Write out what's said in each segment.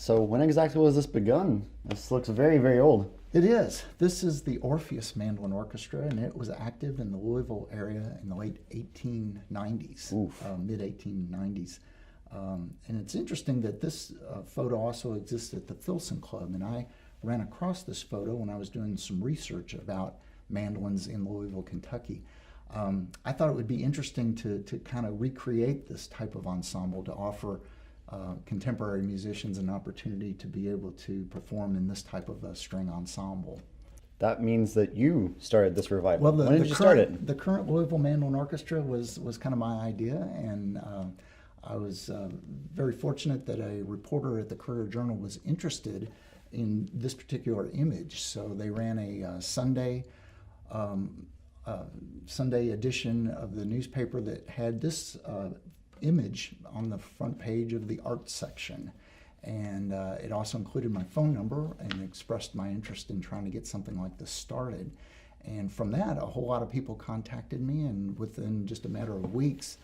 So when exactly was this begun? This looks very, very old. It is. This is the Orpheus Mandolin Orchestra, and it was active in the Louisville area in the late 1890s, mid-1890s. And it's interesting that this photo also exists at the Filson Club, and I ran across this photo when I was doing some research about mandolins in Louisville, Kentucky. I thought it would be interesting to kind of recreate this type of ensemble to offer contemporary musicians an opportunity to be able to perform in this type of a string ensemble. That means that you started this revival. Well, when did you start it? The current Louisville Mandolin Orchestra was kind of my idea, and I was very fortunate that a reporter at the Courier-Journal was interested in this particular image. So they ran a Sunday edition of the newspaper that had this image on the front page of the art section. And it also included my phone number and expressed my interest in trying to get something like this started. And from that, a whole lot of people contacted me, and within just a matter of weeks,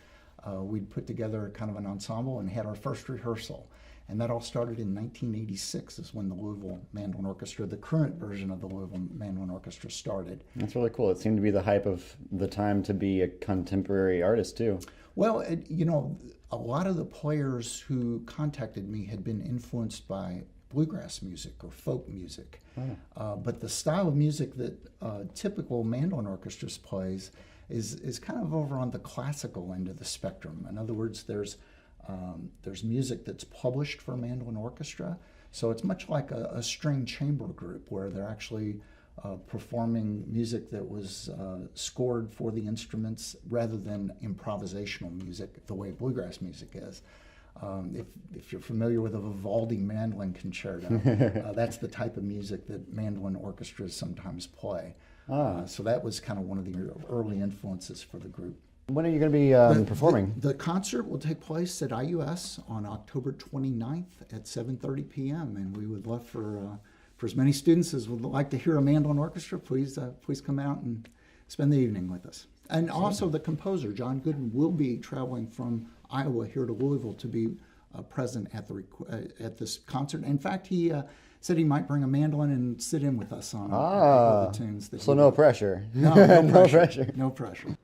we'd put together kind of an ensemble and had our first rehearsal. And that all started in 1986 is when the Louisville Mandolin Orchestra, the current version of the Louisville Mandolin Orchestra, started. That's really cool. It seemed to be the hype of the time to be a contemporary artist too. Well, a lot of the players who contacted me had been influenced by bluegrass music or folk music. But the style of music that typical mandolin orchestras plays is kind of over on the classical end of the spectrum. In other words, there's music that's published for mandolin orchestra, so it's much like a string chamber group where they're actually performing music that was scored for the instruments rather than improvisational music the way bluegrass music is. If you're familiar with a Vivaldi mandolin concerto, that's the type of music that mandolin orchestras sometimes play. So that was kind of one of the early influences for the group. When are you going to be performing? The concert will take place at IUS on October 29th at 7:30 p.m. And we would love for as many students as would like to hear a mandolin orchestra, please come out and spend the evening with us. And also the composer, John Gooden, will be traveling from Iowa here to Louisville to be present at this concert. In fact, he said he might bring a mandolin and sit in with us on the tunes. So no pressure. No no pressure. pressure. No pressure.